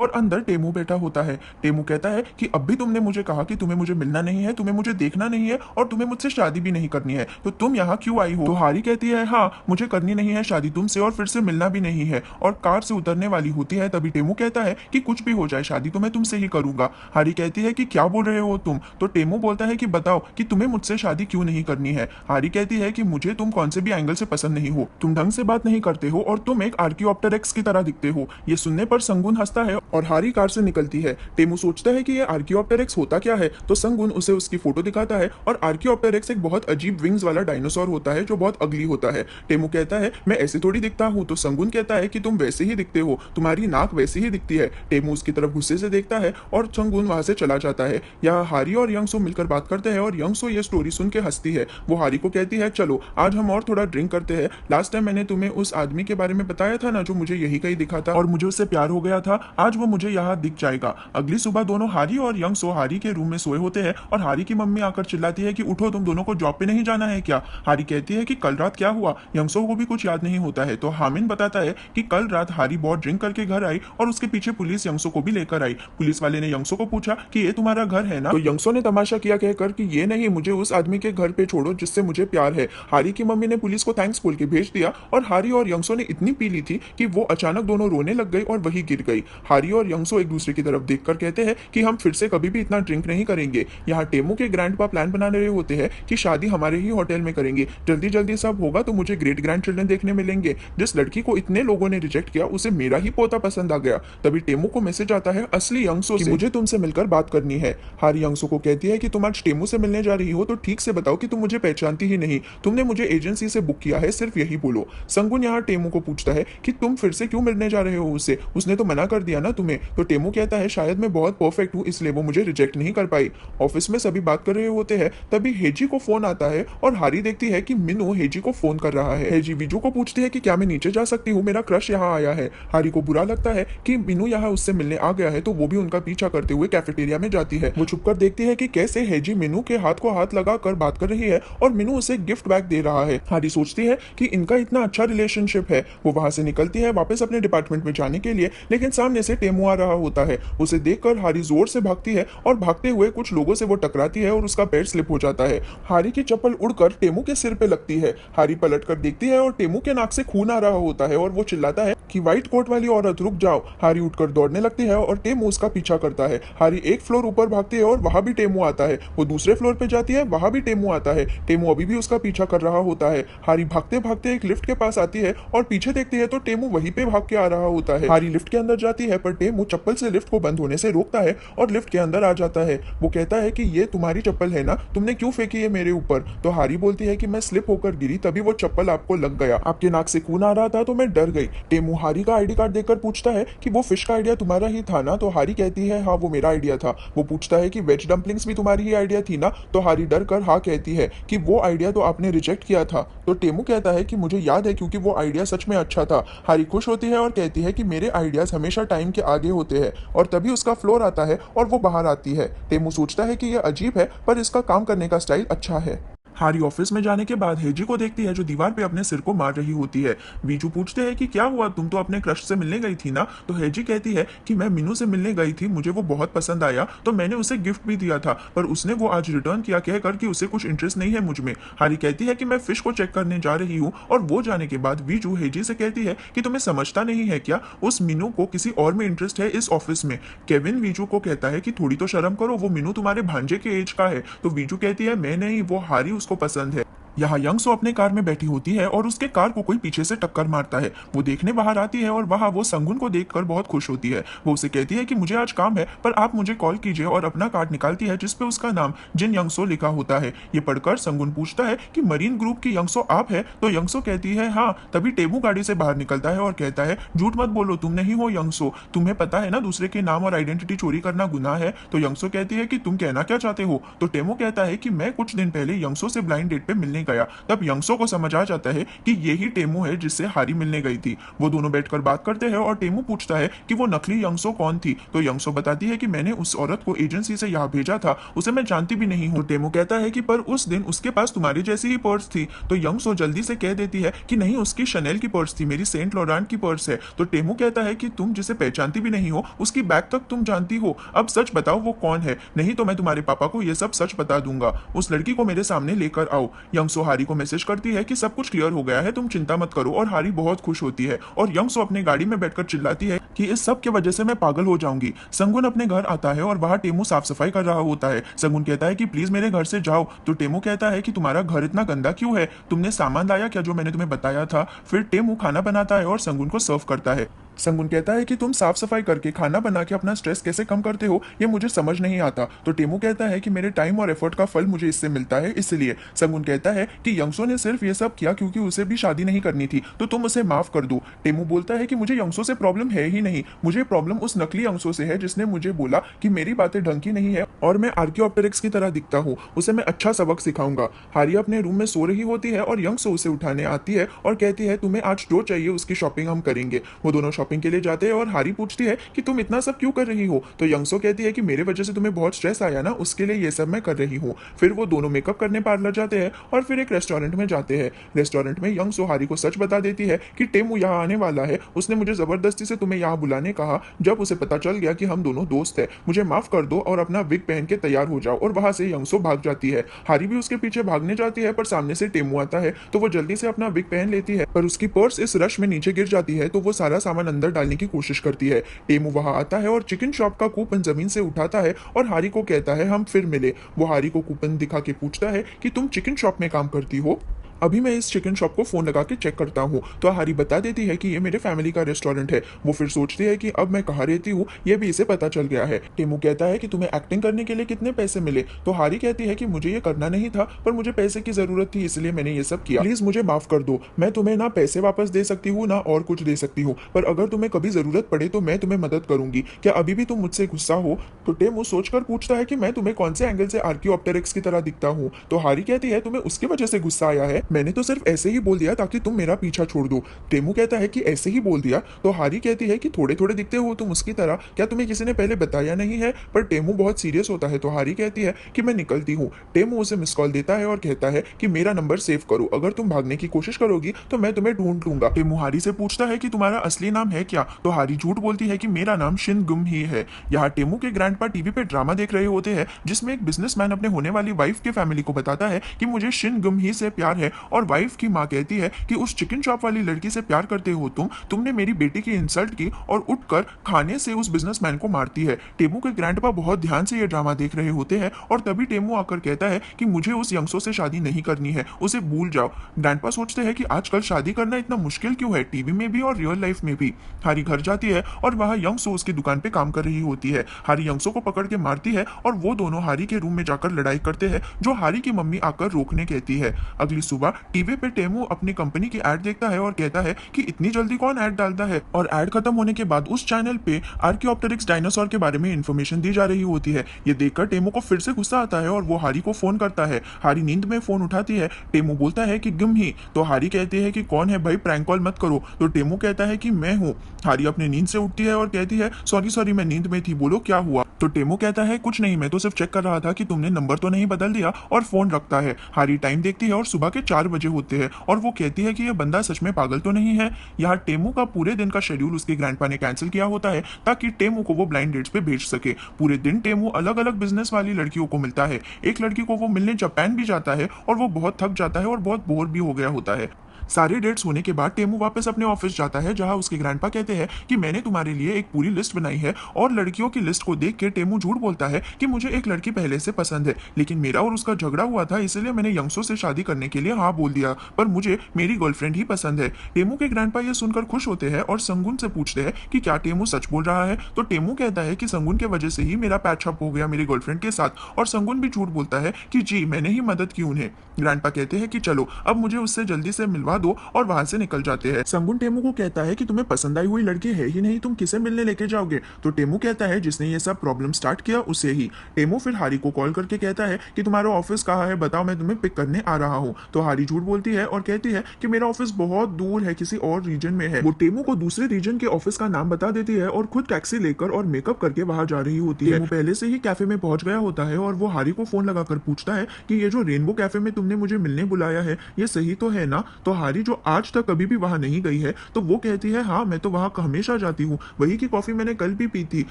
और अंदर टेमू बैठा होता है। टेमू कहता है कि अब भी तुमने मुझे कहा कि तुम्हें मुझे मिलना नहीं है, तुम्हें मुझे देखना नहीं है और तुम्हें मुझसे शादी भी नहीं करनी है, तो तुम यहाँ क्यों आई हो? तो हारी कहती है हाँ, मुझे करनी नहीं है शादी तुमसे और फिर से मिलना भी नहीं है, और कार से उतरने वाली होती है। तभी टेमू कहता है कि कुछ भी हो जाए शादी तो मैं तुमसे ही करूंगा। हारी कहती है कि क्या बोल रहे हो तुम? तो टेमू बोलता है कि बताओ कि तुम्हें मुझसे शादी क्यों नहीं करनी है। हारी कहती है कि मुझे तुम कौन से भी एंगल से पसंद नहीं हो, तुम ढंग से बात नहीं करते हो और तुम एक आर्कियोप्टेरिक्स की तरह दिखते हो। ये सुनने पर संगुन हंसता है और हारी कार से निकलती है। टेमू सोचता है कि ये आर्कियोप्टेरिक्स होता क्या है, तो संगुन उसे उसकी फोटो दिखाता है और आर्कियोप्टेरिक्स एक बहुत अजीब विंग्स वाला डायनासोर होता है जो बहुत अगली होता है। टेमू कहता है मैं ऐसे थोड़ी दिखता हूँ, तो संगुन कहता है कि तुम वैसे ही दिखते हो, तुम्हारी नाक वैसी ही दिखती है। टेमू उसकी तरफ गुस्से से देखता है और संगुन वहां से चला जाता है। यहाँ हारी और यंगसो मिलकर बात करते हैं और यंगसो ये स्टोरी सुन के हंसती है। वो हारी को कहती है चलो आज हम और थोड़ा ड्रिंक करते हैं, लास्ट टाइम मैंने तुम्हें उस आदमी के बारे में बताया था ना जो मुझे यही कहीं दिखा था और मुझे उससे प्यार हो गया था, आज वो मुझे यहाँ दिख जाएगा। अगली सुबह दोनों हारी और यंगसो हारी के रूम में सोए होते हैं और हारी की मम्मी आकर चिल्लाती है कि उठो, तुम दोनों को जॉब पे नहीं जाना है क्या? हारी कहती है कि कल रात क्या हुआ, यंगसो को भी कुछ याद नहीं होता है। तो हामिन बताता है कि कल रात हारी बहुत ड्रिंक करके घर आई और उसके पीछे पुलिस यंगसो को भी लेकर आई। पुलिस वाले ने यंगसो को पूछा कि ये तुम्हारा घर है ना? तो यंगसो ने तमाशा किया कहकर कि ये नहीं, मुझे उस आदमी के घर पे छोड़ो जिससे मुझे प्यार है। हारी की मम्मी ने पुलिस को थैंक्स बोल के भेज दिया और हारी और यंगसो ने इतनी पी ली थी कि वो अचानक दोनों रोने लग गई और वही गिर गई। हारी और यंगसो एक दूसरे की तरफ देखकर कहते हैं कि हम फिर से कभी भी इतना ड्रिंक नहीं करेंगे। यहाँ टेमू के ग्रैंडपा प्लान बना रहे होते हैं कि शादी हमारे ही होटल में करेंगे, जल्दी जल्दी सब होगा तो मुझे ग्रेट ग्रैंड चिल्ड्रन देखने मिलेंगे। जिस लड़की को इतने लोगों ने रिजेक्ट किया उसे मेरा ही पोता पसंद आ गया। तभी टेमू को मैसेज आता है असली यंगसो से, मुझे तुमसे मिलकर बात करनी है। हारी यंगसो को कहती है कि तुम आज टेमू से मिलने जा रही हो तो ठीक से बताओ कि तुम मुझे पहचानती ही नहीं, तुमने मुझे एजेंसी से बुक किया है, सिर्फ यही बोलो। संगुन यहाँ टेमू को पूछता है कि तुम फिर से क्यों मिलने जा रहे हो उससे, उसने तो मना कर दिया ना तुम्हें। तो टेमू कहता है शायद मैं बहुत परफेक्ट हूँ इसलिए वो मुझे रिजेक्ट नहीं कर पाई। ऑफिस में सभी बात कर रहे होते हैं तभी हेजी को फोन आता है और हारी देखती है कि मिनू हेजी को फोन कर रहा है। हेजी विजू को पूछती है कि क्या मैं नीचे जा सकती हूँ, मेरा क्रश यहाँ आया है। हारी को बुरा लगता है कि मिनू यहाँ उससे मिलने आ गया है तो वो भी उनका पीछा करते हुए कैफेटेरिया में जाती है। वो छुपकर देखती है कि कैसे हेजी मिनू के हाथ को हाथ लगा कर बात कर रही है और मिनू उसे गिफ्ट बैग दे रहा है। हारी सोचती है कि इनका इतना अच्छा रिलेशनशिप है। वो वहां से निकलती है वापस अपने डिपार्टमेंट में जाने के लिए, लेकिन सामने से टेमू आ रहा होता है। उसे देखकर हारी जोर से भागती है और भागते हुए कुछ लोगों से वो टकराती है और उसका पैर स्लिप हो जाता है। हारी की चप्पल उड़कर टेमू के सिर पे लगती है। हारी पलट कर देखती है और टेमू के नाक से खून आ रहा होता है और वो चिल्लाता है कि व्हाइट कोट वाली औरत रुक जाओ। हारी उठकर दौड़ने लगती है और टेमू उसका पीछा करता है। हारी एक फ्लोर ऊपर भागती है और वहां भी टेमू आता है। वो दूसरे फ्लोर पे जाती है, वहां भी टेमू आता है। टेमू अभी भी उसका पीछा कर रहा होता है। हारी भागते भागते एक लिफ्ट के पास आती है और पीछे देखती है तो टेमू वहीं पे भाग के आ रहा होता है। हारी लिफ्ट के अंदर जाती है पर टेमू चप्पल से लिफ्ट को बंद होने से रोकता है और लिफ्ट के अंदर आ जाता है। वो कहता है कि ये तुम्हारी चप्पल है ना, तुमने क्यों फेंकी है मेरे ऊपर? तो हारी बोलती है कि मैं स्लिप होकर गिरी तभी वो चप्पल आपको लग गया, आपके नाक से खून आ रहा था तो मैं डर गई। टेमू हारी का आईडी कार्ड देखकर पूछता है कि वो फिश का आइडिया तुम्हारा ही था ना? तो हारी कहती है हाँ वो मेरा आइडिया था। वो पूछता है कि वेज डम्पलिंग्स भी तुम्हारी ही आइडिया थी ना? तो हारी डर कर हाँ कहती है कि वो आइडिया तो आपने रिजेक्ट किया था। तो टेमू कहता है कि मुझे याद है क्योंकि वो आइडिया सच में अच्छा था। हारी खुश होती है और कहती है कि मेरे आइडियाज हमेशा टाइम के आगे होते हैं। और तभी उसका फ्लोर आता है और वो बाहर आती है। टेमू सोचता है कि यह अजीब है पर इसका काम करने का स्टाइल अच्छा है। हारी ऑफिस में जाने के बाद हेजी को देखती है जो दीवार पे अपने सिर को मार रही होती है। वीजू पूछते हैं कि क्या हुआ, तुम तो अपने क्रश से मिलने गई थी ना? तो हेजी कहती है कि मैं मिनू से मिलने गई थी, मुझे वो बहुत पसंद आया तो मैंने उसे गिफ्ट भी दिया था, पर उसने वो आज रिटर्न किया कहकर कि उसे कुछ इंटरेस्ट नहीं है मुझ में। हारी कहती है कि मैं फिश को चेक करने जा रही हूँ और वो जाने के बाद वीजू हेजी से कहती है कि तुम्हें समझता नहीं है क्या, उस मिनू को किसी और में इंटरेस्ट है इस ऑफिस में। केविन वीजू को कहता है कि थोड़ी तो शर्म करो, वो मिनू तुम्हारे भांजे के एज का है। तो वीजू कहती है मैं नहीं, वो हारी उसको पसंद है। यहाँ यंगसो अपने कार में बैठी होती है और उसके कार को कोई पीछे से टक्कर मारता है। वो देखने बाहर आती है और वहाँ वो संगुन को देखकर बहुत खुश होती है। वो उसे कहती है कि मुझे आज काम है पर आप मुझे कॉल कीजिए, और अपना कार्ड निकालती है जिसपे उसका नाम जिन यंगसो लिखा होता है। ये पढ़कर संगुन पूछता है कि मरीन ग्रुप की यंगसो आप है? तो यंगसो कहती है हाँ। तभी टेमू गाड़ी से बाहर निकलता है और कहता है झूठ मत बोलो, तुम नहीं हो यंगसो, तुम्हें पता है ना दूसरे के नाम और आइडेंटिटी चोरी करना गुनाह है। तो यंगसो कहती है कि तुम कहना क्या चाहते हो? तो टेमू कहता है कि मैं कुछ दिन पहले यंगसो से ब्लाइंड डेट पे मिलने मिलने गया। तब यंगसो को समझ आ जाता है कि यही टेमू है जिससे हारी मिलने गई थी। वो दोनों बैठकर बात करते हैं और टेमू पूछता है कि वो नकली यंगसो कौन थी। तो यंगसो बताती है कि मैंने उस औरत को एजेंसी से यहाँ भेजा था, उसे मैं जानती भी नहीं हूँ। तो टेमू कहता है कि पर उस दिन उसके पास तुम्हारी जैसी ही पर्स थी। तो यंगसो जल्दी से कह देती है कि नहीं, उसकी शनेल की पर्स थी, मेरी सेंट लॉरेंट की पर्स है। तो टेमू कहता है कि तुम जिसे पहचानती भी नहीं हो उसकी बैग तक तुम जानती हो, अब सच बताओ वो कौन है, नहीं तो मैं तुम्हारे पापा को ये सब सच बता दूंगा। उस लड़की को मेरे सामने लेकर आओ। यंगसो हारी को मैसेज करती है कि सब कुछ क्लियर हो गया है, तुम चिंता मत करो। और हारी बहुत खुश होती है और यंगसो अपने गाड़ी में बैठकर चिल्लाती है कि इस सब की वजह से मैं पागल हो जाऊंगी। संगुन अपने घर आता है और वहां टेमू साफ सफाई कर रहा होता है। संगुन कहता है कि प्लीज मेरे घर से जाओ। तो टेमू कहता है कि तुम्हारा घर इतना गंदा क्यों है, तुमने सामान लाया क्या जो मैंने तुम्हें बताया था। फिर टेमू खाना बनाता है और संगुन को सर्व करता है। संगुन कहता है कि तुम साफ सफाई करके खाना बना के अपना स्ट्रेस कैसे कम करते हो ये मुझे समझ नहीं आता। तो टेमू कहता है कि मेरे टाइम और एफर्ट का फल मुझे इससे मिलता है, इसलिए। संगुन कहता है कि यंगसो ने सिर्फ ये सब किया क्योंकि उसे भी शादी नहीं करनी थी, तो तुम उसे माफ कर दो। टेमू बोलता है कि मुझे यंगसो से प्रॉब्लम है ही नहीं, मुझे प्रॉब्लम उस नकली यंगसो से है जिसने मुझे बोला कि मेरी बातें ढंग की नहीं है और मैं आर्कियोप्टेरिक्स की तरह दिखता हूँ, उसे मैं अच्छा सबक सिखाऊंगा। हारिया अपने रूम में सो रही होती है और यंगसो उसे उठाने आती है और कहती है तुम्हें आज जो चाहिए उसकी शॉपिंग हम करेंगे। वो दोनों शॉपिंग के लिए जाते हैं और हारी पूछती है कि तुम इतना सब क्यों कर रही हो। तो यंगसो कहती है कि मेरे वजह से तुम्हें बहुत स्ट्रेस आया ना, उसके लिए ये सब मैं कर रही हूँ। फिर वो दोनों मेकअप करने पार्लर जाते हैं और फिर एक रेस्टोरेंट में जाते हैं। रेस्टोरेंट में यंगसो हारी को सच बता देती है कि टेमू यहाँ आने वाला है, उसने मुझे जबरदस्ती से तुम्हें यहाँ बुलाने कहा जब उसे पता चल गया कि हम दोनों दोस्त हैं, मुझे माफ कर दो और अपना विग पहन के तैयार हो जाओ। और वहां से यंगसो भाग जाती है। हारी भी उसके पीछे भागने जाती है पर सामने से टेमू आता है तो वो जल्दी से अपना विग पहन लेती है, पर उसकी पर्स इस रश में नीचे गिर जाती है तो वो सारा सामान अंदर डालने की कोशिश करती है। टेमू वहां आता है और चिकन शॉप का कूपन जमीन से उठाता है और हारी को कहता है हम फिर मिले। वो हारी को कूपन दिखा के पूछता है कि तुम चिकन शॉप में काम करती हो, अभी मैं इस चिकन शॉप को फोन लगा के चेक करता हूँ। तो हारी बता देती है कि ये मेरे फैमिली का रेस्टोरेंट है। वो फिर सोचती है कि अब मैं कहाँ रहती हूँ ये भी इसे पता चल गया है। टेमू कहता है कि तुम्हें एक्टिंग करने के लिए कितने पैसे मिले। तो हारी कहती है कि मुझे ये करना नहीं था पर मुझे पैसे की जरूरत थी इसलिए मैंने ये सब किया, प्लीज मुझे माफ कर दो। मैं तुम्हें ना पैसे वापस दे सकती हूँ ना और कुछ दे सकती हूँ, पर अगर तुम्हें कभी जरूरत पड़े तो मैं तुम्हें मदद करूंगी। क्या अभी भी तुम मुझसे गुस्सा हो। तो टेमू सोचकर पूछता है कि मैं तुम्हें कौन से एंगल से आर्कियोप्टेरिक्स की तरह दिखता हूँ। तो हारी कहती है तुम्हें उसकी वजह से गुस्सा आया है, मैंने तो सिर्फ ऐसे ही बोल दिया ताकि तुम मेरा पीछा छोड़ दो। टेमू कहता है कि ऐसे ही बोल दिया। तो हारी कहती है कि थोड़े थोड़े दिखते हो तुम उसकी तरह, क्या तुम्हें किसी ने पहले बताया नहीं है। पर टेमू बहुत सीरियस होता है तो हारी कहती है कि मैं निकलती हूँ। टेमू उसे मिस कॉल देता है और कहता है कि मेरा नंबर सेव करो, अगर तुम भागने की कोशिश करोगी तो मैं तुम्हें ढूंढ लूंगा। टेमू हारी से पूछता है कि तुम्हारा असली नाम है क्या। तो हारी झूठ बोलती है कि मेरा नाम शिन गुम ही है। यहाँ टेमू के ग्रैंडपा टीवी पे ड्रामा देख रहे होते हैं जिसमें एक बिजनेसमैन अपने होने वाली वाइफ के फैमिली को बताता है कि मुझे शिन गुम ही से प्यार है और वाइफ की माँ कहती है कि उस चिकन शॉप वाली लड़की से प्यार करते हो तुमने मेरी बेटी की इंसल्ट की और उठकर खाने से उस बिजनेसमैन को मारती है। टेमू के ग्रैंडपा बहुत ध्यान से ये ड्रामा देख रहे होते हैं और तभी टेमू आकर कहता है कि मुझे उस यंगसो से शादी नहीं करनी है, उसे भूल जाओ। ग्रैंडपा सोचते हैं कि आजकल शादी करना इतना मुश्किल क्यों है, टीवी में भी और रियल लाइफ में भी। हारी घर जाती है और वहां यंगसो उसकी दुकान पे काम कर रही होती है। हारी यंगसो को पकड़ के मारती है और वो दोनों हारी के रूम में जाकर लड़ाई करते हैं जो हारी की मम्मी आकर रोकने कहती है। अगली सुबह टीवी पे टेमू अपनी कंपनी की एड देखता है और कहता है कि इतनी जल्दी कौन ऐड डालता है। और ऐड खत्म होने के बाद उस चैनल पे आर्कियोप्टेरिक्स डायनासोर के बारे में इंफॉर्मेशन दी जा रही होती है। ये देखकर टेमू को फिर से गुस्सा आता है और वो हारी को फोन करता है। हारी नींद में फोन उठाती है। टेमू बोलता है कि गुम ही। तो हारी कहती है कि कौन है भाई, प्रैंक कॉल मत करो। तो टेमू कहता है कि मैं हूँ। हारी अपनी नींद से उठती है और कहती है सॉरी मैं नींद में थी, बोलो क्या हुआ। तो टेमू कहता है कुछ नहीं, मैं तो सिर्फ चेक कर रहा था कि तुमने नंबर तो नहीं बदल दिया, और फोन रखता है। हारी टाइम देखती है और सुबह के 4 बजे होते हैं और वो कहती है कि यह बंदा सच में पागल तो नहीं है। यहाँ टेमू का पूरे दिन का शेड्यूल उसके ग्रैंडपा ने कैंसिल किया होता है ताकि टेमू को वो ब्लाइंड डेट्स पे भेज सके। पूरे दिन टेमू अलग अलग बिजनेस वाली लड़कियों को मिलता है। एक लड़की को वो मिलने जापान भी जाता है और वो बहुत थक जाता है और बहुत बोर भी हो गया होता है। सारे डेट्स होने के बाद टेमू वापस अपने ऑफिस जाता है जहां उसके ग्रैंडपा कहते हैं कि मैंने तुम्हारे लिए एक पूरी लिस्ट बनाई है, और लड़कियों की लिस्ट को देख के टेमू झूठ बोलता है कि मुझे एक लड़की पहले से पसंद है, लेकिन मेरा और उसका झगड़ा हुआ था इसलिए मैंने यंगसो से शादी करने के लिए हाँ बोल दिया, पर मुझे मेरी गर्लफ्रेंड ही पसंद है। टेमू के ग्रैंडपा ये सुनकर खुश होते हैं और संगुन से पूछते हैं कि क्या टेमू सच बोल रहा है। तो टेमू कहता है कि संगुन के वजह से ही मेरा पैचअप हो गया मेरी गर्लफ्रेंड के साथ, और संगुन भी झूठ बोलता है कि जी मैंने ही मदद की उन्हें। ग्रैंडपा कहते हैं कि चलो अब मुझे उससे जल्दी से मिलवा दो और वहां से निकल जाते हैं। संगुन टेमू को कहता है कि तुम्हें पसंद आई हुई लड़की है ही नहीं, तुम किसे मिलने लेके जाओगे? तो टेमू कहता है जिसने ये सब प्रॉब्लम स्टार्ट किया उसे ही। टेमू फिर हारी को कॉल करके कहता है कि तुम्हारा ऑफिस कहाँ है, बताओ, मैं तुम्हें पिक करने आ रहा हूँ। तो हारी झूठ बोलती है और कहती है कि मेरा ऑफिस बहुत दूर है, किसी और रीजन में है। वो टेमू को दूसरे रीजन के ऑफिस का नाम बता देती है और खुद टैक्सी लेकर और मेकअप करके वहां जा रही होती है। टेमू पहले से ही कैफे में पहुंच गया होता है और वो हारी को फोन लगाकर पूछता है कि ये जो रेनबो कैफे में तुमने मुझे मिलने बुलाया है ये सही तो है ना? तो हारी जो आज तक कभी भी वहां नहीं गई है तो वो कहती है हाँ, मैं तो वहां हमेशा जाती हूँ, वही की कॉफी मैंने कल भी पी थी।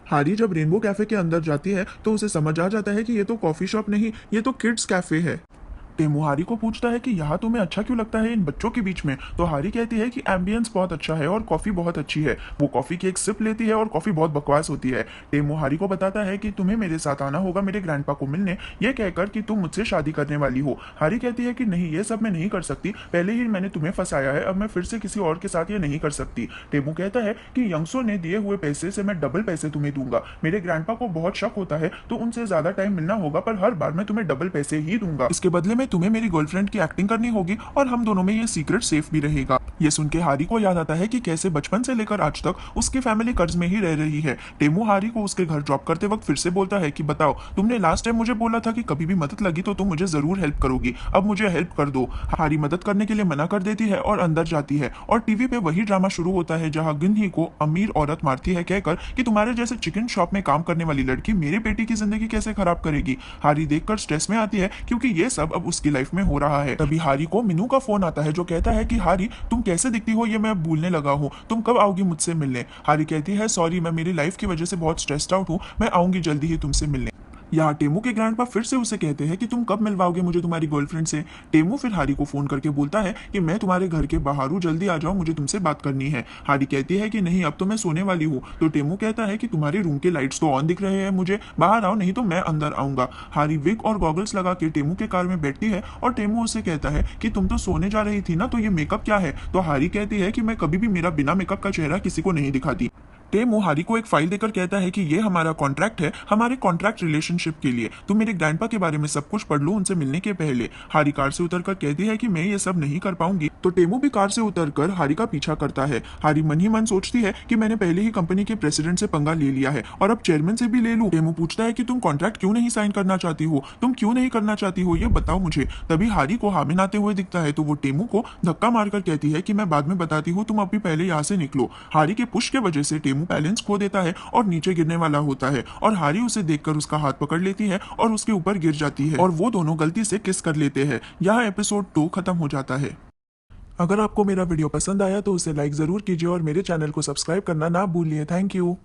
हारी जब रेनबो कैफे के अंदर जाती है तो उसे समझ आ जाता है कि ये तो कॉफी शॉप नहीं, ये तो किड्स कैफे है। टेमू हारी को पूछता है कि यहाँ तुम्हें अच्छा क्यों लगता है इन बच्चों के बीच में? तो हारी कहती है कि एम्बियंस बहुत अच्छा है और कॉफी बहुत अच्छी है। वो कॉफी की एक सिप लेती है और कॉफी बहुत बकवास होती है। टेमू हारी को बताता है कि तुम्हें मेरे साथ आना होगा मेरे ग्रैंडपा को मिलने, ये कहकर कि तुम मुझसे शादी करने वाली हो। हारी कहती है कि नहीं, ये सब मैं नहीं कर सकती, पहले ही मैंने तुम्हें फंसाया है, अब मैं फिर से किसी और के साथ ये नहीं कर सकती। टेमू कहता है कि यंगसो ने दिए हुए पैसे से मैं डबल पैसे तुम्हें दूंगा। मेरे ग्रैंडपा को बहुत शक होता है तो उनसे ज्यादा टाइम मिलना होगा, पर हर बार मैं तुम्हें डबल पैसे ही दूंगा। इसके बदले में तुम्हें मेरी गर्लफ्रेंड की एक्टिंग करनी होगी और हम दोनों में ये सीक्रेट सेफ भी रहेगा। ये सुन के हारी को याद आता है कि कैसे बचपन से लेकर आज तक उसकी फैमिली कर्ज में ही रह रही है। टेमू हारी को उसके घर ड्रॉप करते वक्त फिर से बोलता है कि बताओ, तुमने लास्ट टाइम मुझे बोला था कि कभी भी मदद लगी तो तुम मुझे जरूर हेल्प करोगी, अब मुझे हेल्प कर दो। हारी मदद करने के लिए मना कर देती है और अंदर जाती है और टीवी पे वही ड्रामा शुरू होता है जहां गिनही को अमीर औरत मारती है कहकर कि तुम्हारे जैसे चिकन शॉप में काम करने वाली लड़की मेरे बेटी की जिंदगी कैसे खराब करेगी। हारी देखकर स्ट्रेस में आती है क्योंकि ये सब अब उसकी लाइफ में हो रहा है। तभी हारी को मिनू का फोन आता है जो कहता है कि हारी, तुम कैसे दिखती हो ये मैं भूलने लगा हूँ, तुम कब आओगी मुझसे मिलने? हारी कहती है सॉरी, मैं मेरी लाइफ की वजह से बहुत स्ट्रेस्ड आउट हूँ, मैं आऊंगी जल्दी ही तुमसे मिलने। यहाँ टेमू के ग्रैंडपा फिर से उसे कहते हैं कि तुम कब मिलवाओगे मुझे तुम्हारी गर्लफ्रेंड से? टेमू फिर हारी को फोन करके बोलता है कि मैं तुम्हारे घर के बाहर हूँ, जल्दी आ जाओ, मुझे तुमसे बात करनी है। हारी कहती है कि नहीं, अब तो मैं सोने वाली हूँ। तो टेमू कहता है कि तुम्हारे रूम के लाइट्स तो ऑन दिख रहे हैं, मुझे बाहर आओ नहीं तो मैं अंदर आऊंगा। हारी विग और गॉगल्स लगा के टेमू के कार में बैठती है और टेमू उसे कहता है कि तुम तो सोने जा रही थी ना, तो ये मेकअप क्या है? तो हारी कहती है कि मैं कभी भी मेरा बिना मेकअप का चेहरा किसी को नहीं दिखाती। टेमू हारी को एक फाइल देकर कहता है कि ये हमारा कॉन्ट्रैक्ट है, हमारे कॉन्ट्रैक्ट रिलेशनशिप के लिए, तुम मेरे ग्रैंडपा के बारे में सब कुछ पढ़ लो उनसे मिलने के पहले। हारी कार से उतरकर कहती है कि मैं ये सब नहीं कर पाऊंगी। तो टेमू भी कार से उतरकर हारी का पीछा करता है। हारी मन ही मन सोचती है कि मैंने पहले ही कंपनी के प्रेसिडेंट से पंगा ले लिया है और अब चेयरमैन से भी ले लूं। टेमू पूछता है कि तुम कॉन्ट्रैक्ट क्यों नहीं साइन करना चाहती हो, तुम क्यों नहीं करना चाहती हो, ये बताओ मुझे। तभी हारी को हामिन आते हुए दिखता है तो वो टेमू को धक्का मारकर कहती है कि मैं बाद में बताती हूँ, तुम अभी पहले यहाँ से निकलो। हारी के पुश के वजह से टेमू बैलेंस खो देता है और नीचे गिरने वाला होता है और हारी उसे देखकर उसका हाथ पकड़ लेती है और उसके ऊपर गिर जाती है और वो दोनों गलती से किस कर लेते हैं। यहाँ एपिसोड 2 खत्म हो जाता है। अगर आपको मेरा वीडियो पसंद आया तो उसे लाइक जरूर कीजिए और मेरे चैनल को सब्सक्राइब करना ना भूलिए। Thank you.